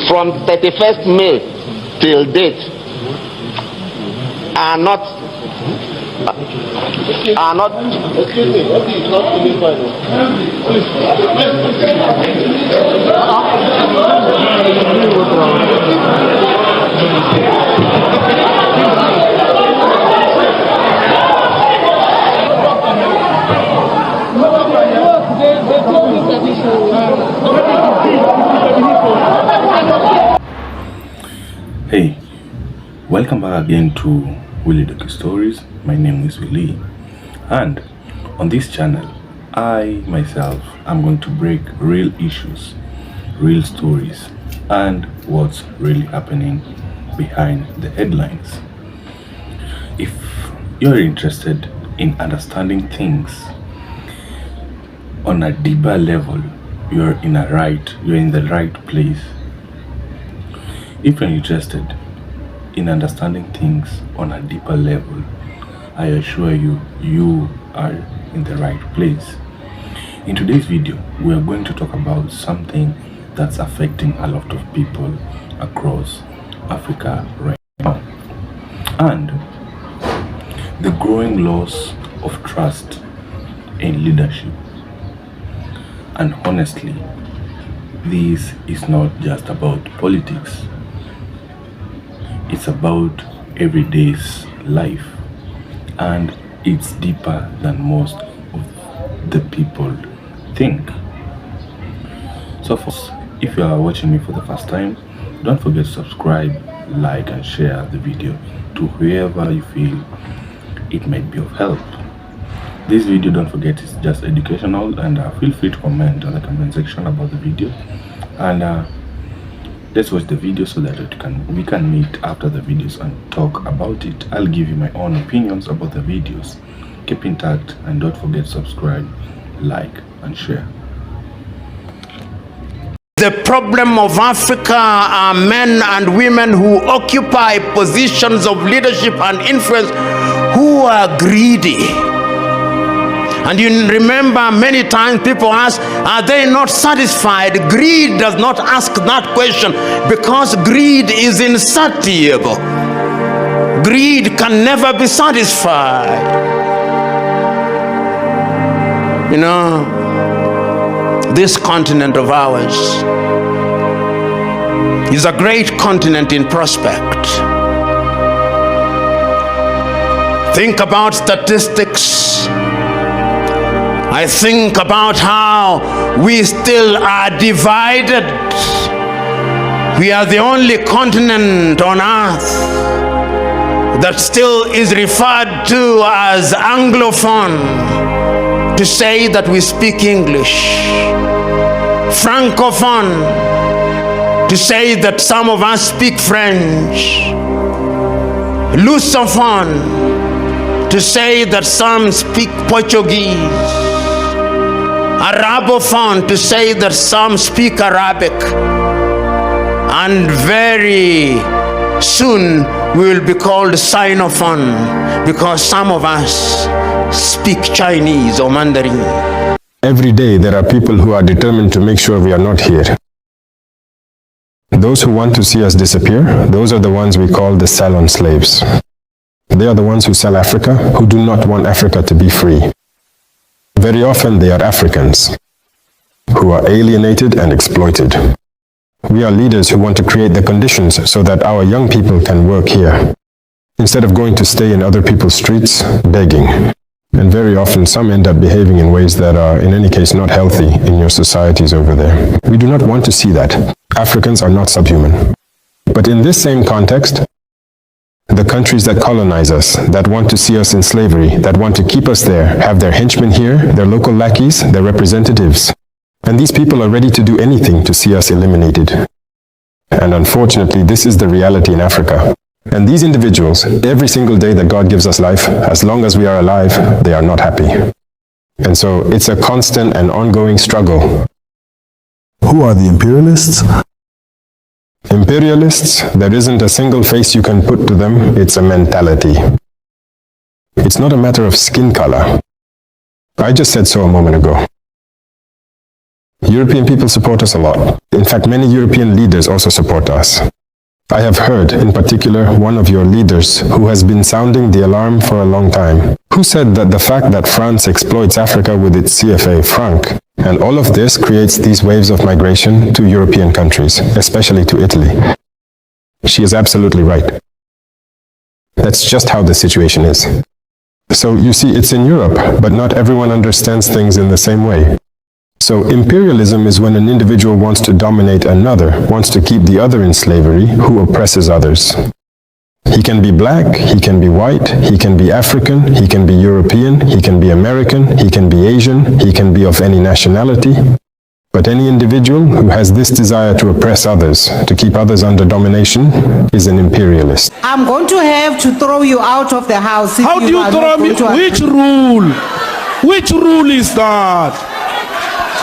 from 31st May till date are not Excuse me, what is not fully final? Hey, welcome back again to Willy Docustories. My name is Willy, and on this channel, I myself am going to break real issues, real stories, and what's really happening behind the headlines. If you're interested in understanding things on a deeper level, you're in the right place. If you're interested in understanding things on a deeper level, I assure you, you are in the right place. In today's video, we are going to talk about something that's affecting a lot of people across Africa right now, and the growing loss of trust in leadership. And honestly, this is not just about politics. It's about everyday's life, and it's deeper than most of the people think. So if you are watching me for the first time, don't forget to subscribe, like, and share the video to whoever you feel it might be of help. This video, don't forget, is just educational, and feel free to comment on the comment section about the video, and let's watch the video so that we can meet after the videos and talk about it. I'll give you my own opinions about the videos. Keep in touch, and don't forget to subscribe, like, and share. The problem of Africa are men and women who occupy positions of leadership and influence who are greedy. And you remember many times people ask, are they not satisfied? Greed does not ask that question, because greed is insatiable. Greed can never be satisfied. You know, this continent of ours is a great continent in prospect. Think about statistics. I think about how we still are divided. We are the only continent on earth that still is referred to as Anglophone, to say that we speak English. Francophone, to say that some of us speak French. Lusophone, to say that some speak Portuguese. Arabophone, to say that some speak Arabic. And very soon we will be called Sinophone, because some of us speak Chinese or Mandarin. Every day there are people who are determined to make sure we are not here. Those who want to see us disappear, those are the ones we call the Salon slaves. They are the ones who sell Africa, who do not want Africa to be free. Very often they are Africans who are alienated and exploited. We are leaders who want to create the conditions so that our young people can work here, instead of going to stay in other people's streets, begging. And very often some end up behaving in ways that are, in any case, not healthy in your societies over there. We do not want to see that. Africans are not subhuman. But in this same context, the countries that colonize us, that want to see us in slavery, that want to keep us there, have their henchmen here, their local lackeys, their representatives. And these people are ready to do anything to see us eliminated. And unfortunately, this is the reality in Africa. And these individuals, every single day that God gives us life, as long as we are alive, they are not happy. And so it's a constant and ongoing struggle. Who are the imperialists? Imperialists, there isn't a single face you can put to them. It's a mentality. It's not a matter of skin color. I just said so a moment ago. European people support us a lot. In fact, many European leaders also support us. I have heard, in particular, one of your leaders who has been sounding the alarm for a long time, who said that the fact that France exploits Africa with its CFA franc, and all of this creates these waves of migration to European countries, especially to Italy. She is absolutely right. That's just how the situation is. So you see, it's in Europe, but not everyone understands things in the same way. So imperialism is when an individual wants to dominate another, wants to keep the other in slavery, who oppresses others. He can be black, he can be white, he can be African, he can be European, he can be American, he can be Asian, he can be of any nationality. But any individual who has this desire to oppress others, to keep others under domination, is an imperialist. I'm going to have to throw you out of the house. How do you throw me? Which rule? Which rule is that?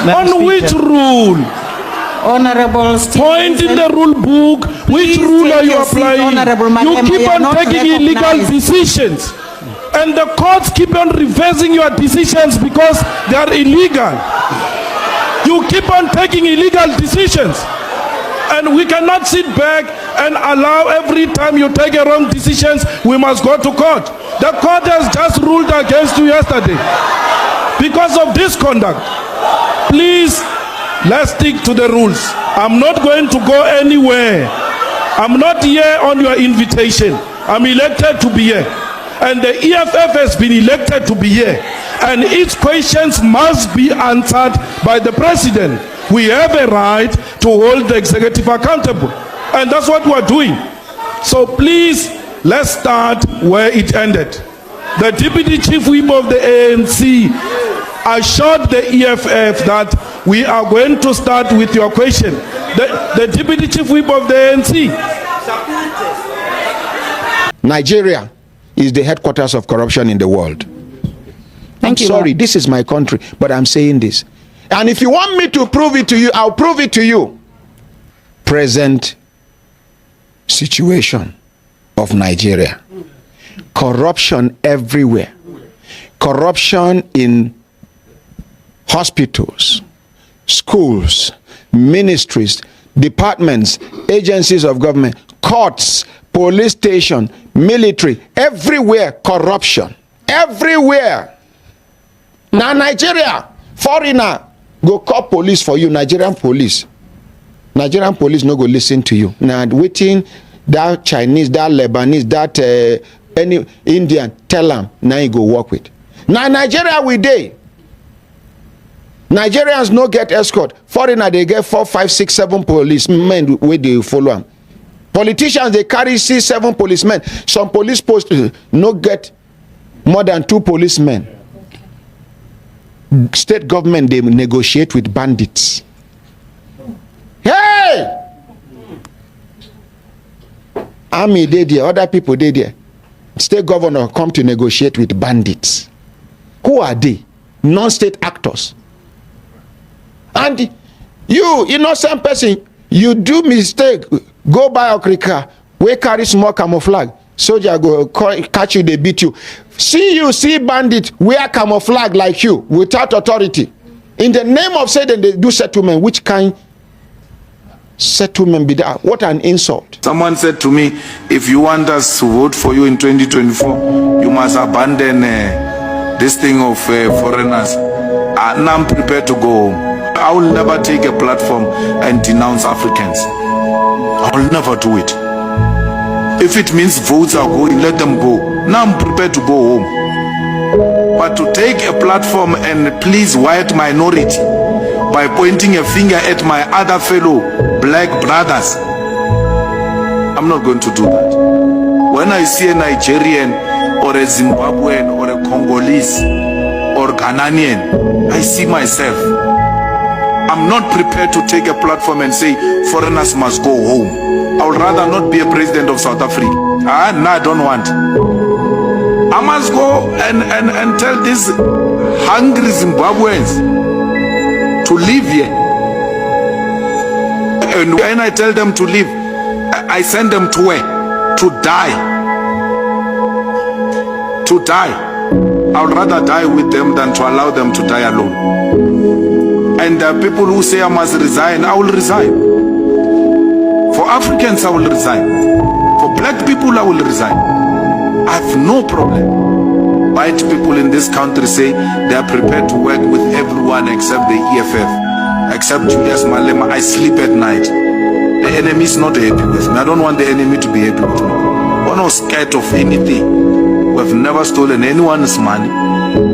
On which rule? Honorable Point in the rule book. Which rule are you applying? You keep on taking illegal decisions. And the courts keep on reversing your decisions because they are illegal. You keep on taking illegal decisions. And we cannot sit back and allow every time you take a wrong decisions, we must go to court. The court has just ruled against you yesterday because of this conduct. Please, let's stick to the rules. I'm not going to go anywhere. I'm not here on your invitation. I'm elected to be here. And the EFF has been elected to be here. And its questions must be answered by the president. We have a right to hold the executive accountable. And that's what we're doing. So please, let's start where it ended. The deputy chief whip of the ANC assured the EFF that we are going to start with your question. The deputy chief whip of the ANC. Nigeria is the headquarters of corruption in the world. I'm sorry, this is my country, but I'm saying this. And if you want me to prove it to you, I'll prove it to you. Present situation of Nigeria. Corruption everywhere. Corruption in hospitals, schools, ministries, departments, agencies of government, courts, police station, military, everywhere corruption. Everywhere. Now Nigeria, foreigner, go call police for you, Nigerian police. Nigerian police no go listen to you. Now waiting that Chinese, that Lebanese, that any Indian, tell them, now you go work with. Now Nigeria we dey. Nigerians no get escort. Foreigner they get 4, 5, 6, 7 policemen where they follow them. Politicians they carry 6, 7 policemen. Some police posts no get more than 2 policemen. State government they negotiate with bandits. Hey! Army they there, other people they there. State governor come to negotiate with bandits. Who are they? Non-state actors. And you innocent person, you do mistake, go buy okrika, we carry small camouflage, soldier go catch you, they beat you. See bandit wear camouflage like you without authority. In the name of saying they do settlement, which kind settlement be that? What an insult. Someone said to me, if you want us to vote for you in 2024, you must abandon this thing of foreigners. And I'm prepared to go home. I will never take a platform and denounce Africans. I will never do it. If it means votes are going, let them go. Now I'm prepared to go home. But to take a platform and please white minority by pointing a finger at my other fellow black brothers, I'm not going to do that. When I see a Nigerian or a Zimbabwean or a Congolese or Ghanaian, I see myself. I'm not prepared to take a platform and say foreigners must go home. I would rather not be a president of South Africa. No, I don't want. I must go and tell these hungry Zimbabweans to live here. And when I tell them to live, I send them to where? To die. To die. I would rather die with them than to allow them to die alone. And there are people who say I must resign. I will resign. For Africans, I will resign. For black people, I will resign. I have no problem. White people in this country say they are prepared to work with everyone except the EFF, except Julius Malema. I sleep at night. The enemy is not happy with me. I don't want the enemy to be happy with me. We're not scared of anything. We've never stolen anyone's money,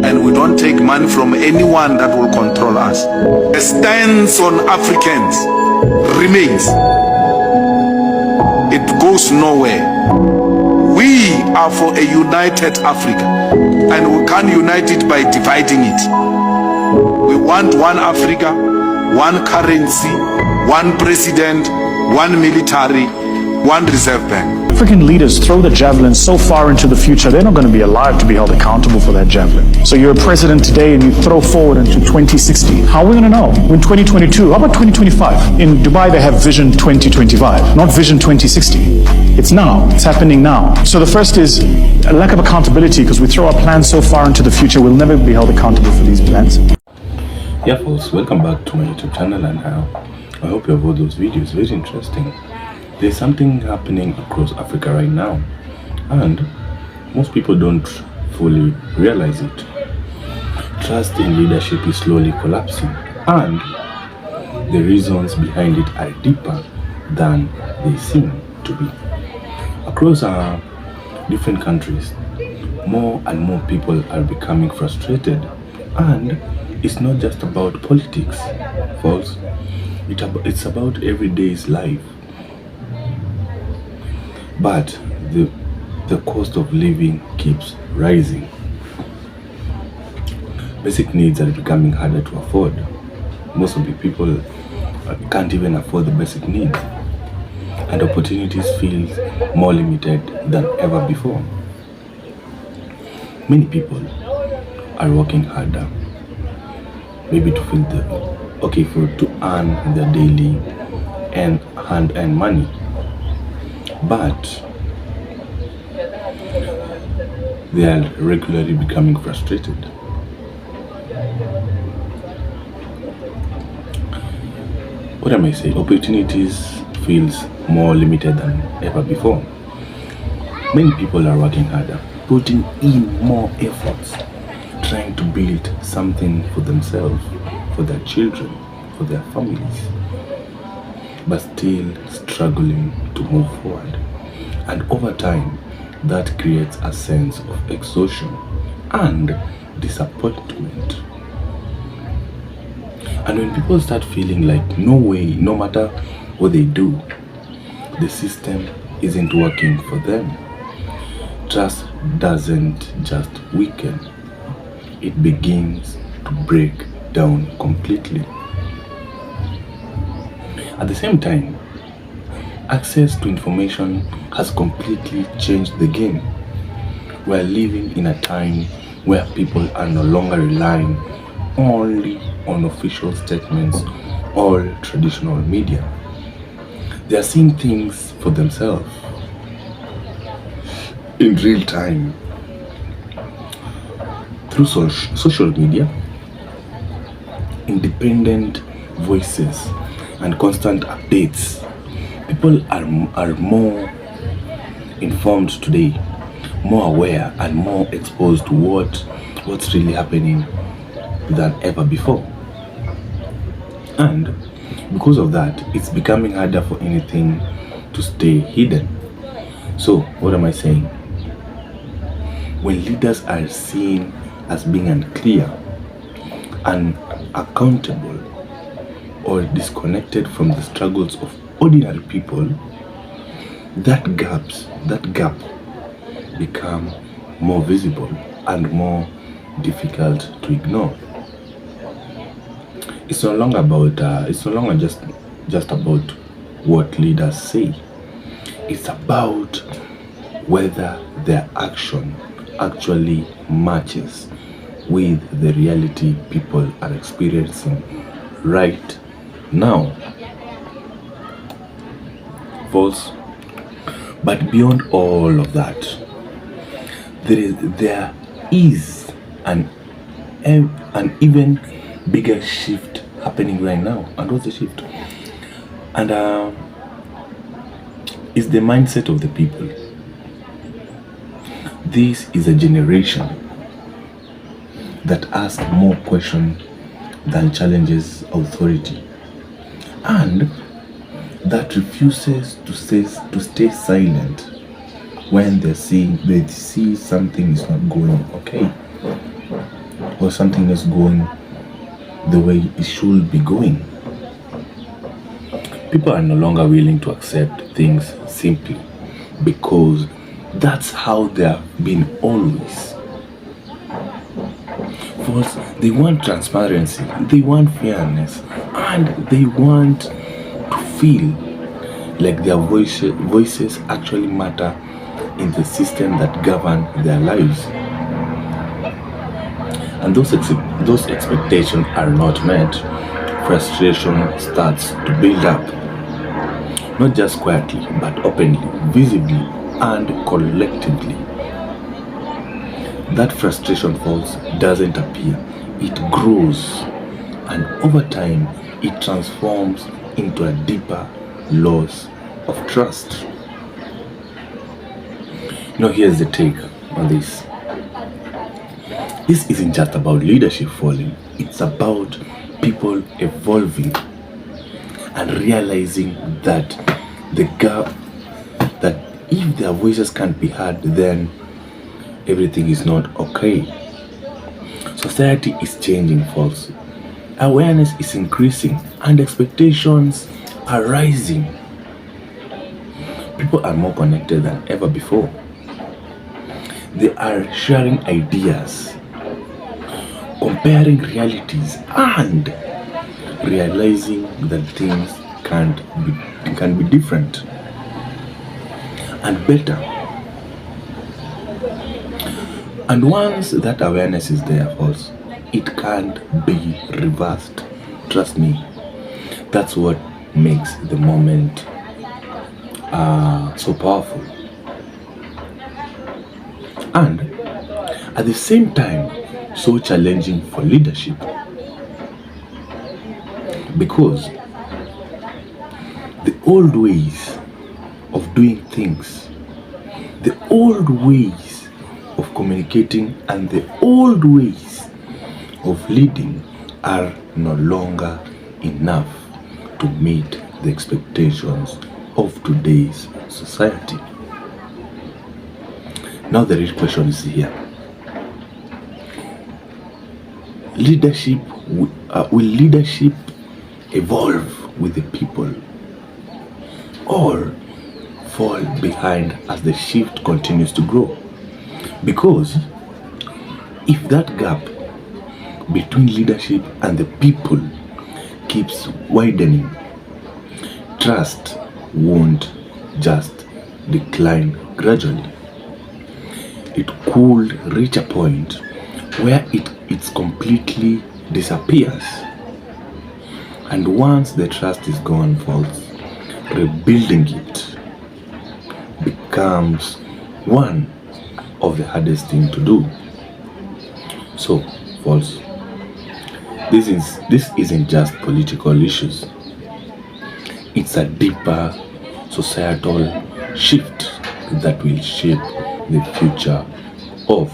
and we don't take money from anyone that will control us. The stance on Africans remains. It goes nowhere. We are for a united Africa, and we can't unite it by dividing it. We want one Africa, one currency, one president, one military, one reserve bank. African leaders throw the javelin so far into the future, they're not going to be alive to be held accountable for that javelin. So you're a president today and you throw forward into 2060. How are we going to know? In 2022, how about 2025? In Dubai, they have Vision 2025, not Vision 2060. It's now. It's happening now. So the first is a lack of accountability, because we throw our plans so far into the future, we'll never be held accountable for these plans. Yeah, folks, welcome back to my YouTube channel, and I hope you have all those videos. Very interesting. There's something happening across Africa right now, and most people don't fully realize it. Trust in leadership is slowly collapsing, and the reasons behind it are deeper than they seem to be. Across different countries, more and more people are becoming frustrated, and it's not just about politics, folks. It's about everyday's life. But the cost of living keeps rising. Basic needs are becoming harder to afford. Most of the people can't even afford the basic needs, and opportunities feel more limited than ever before. Many people are working harder, maybe to feel to earn their daily and hand-earned money. But they are regularly becoming frustrated. What am I saying? Opportunities feels more limited than ever before. Many people are working harder, putting in more efforts, trying to build something for themselves, for their children, for their families, but still struggling to move forward. And over time, that creates a sense of exhaustion and disappointment. And when people start feeling like no way, no matter what they do, the system isn't working for them, trust doesn't just weaken, it begins to break down completely. At the same time, access to information has completely changed the game. We are living in a time where people are no longer relying only on official statements or traditional media. They are seeing things for themselves in real time through social media, independent voices, and constant updates. People are more informed today, more aware, and more exposed to what's really happening than ever before. And because of that, it's becoming harder for anything to stay hidden. So what am I saying? When leaders are seen as being unclear, unaccountable, or disconnected from the struggles of ordinary people, that gap become more visible and more difficult to ignore. It's no longer just about what leaders say. It's about whether their action actually matches with the reality people are experiencing right now. False. But beyond all of that, there is an even bigger shift happening right now? And what's the shift? And it's the mindset of the people. This is a generation that asks more questions than challenges authority, and that refuses to stay silent when they see something is not going okay, or something is going the way it should be going. People are no longer willing to accept things simply because that's how they have been always. First, they want transparency, they want fairness, and they want to feel like their voices actually matter in the system that governs their lives. And those expectations are not met. Frustration starts to build up, not just quietly, but openly, visibly, and collectively. That frustration doesn't appear, it grows, and over time it transforms into a deeper loss of trust. Now here's the take on this. This isn't just about leadership falling, it's about people evolving and realizing that that if their voices can't be heard, then everything is not okay. Society is changing, folks. Awareness is increasing and expectations are rising. People are more connected than ever before. They are sharing ideas, comparing realities, and realizing that things can be different and better. And once that awareness is there, folks, it can't be reversed. Trust me. That's what makes the moment so powerful. And at the same time, so challenging for leadership. Because the old ways of doing things, the old ways of communicating, and the old ways of leading are no longer enough to meet the expectations of today's society. Now the real question is here. Will leadership evolve with the people or fall behind as the shift continues to grow? Because if that gap between leadership and the people keeps widening, trust won't just decline gradually. It could reach a point where it completely disappears. And once the trust is gone, folks, rebuilding it becomes one of the hardest things to do. So, folks, this isn't just political issues. It's a deeper societal shift that will shape the future of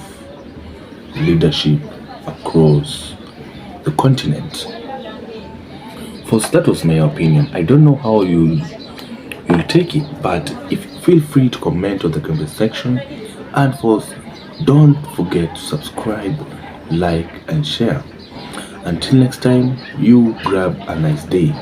leadership across the continent. Folks, that was my opinion. I don't know how you'll take it, but feel free to comment on the comment section. And folks, don't forget to subscribe, like, and share. Until next time, you grab a nice day.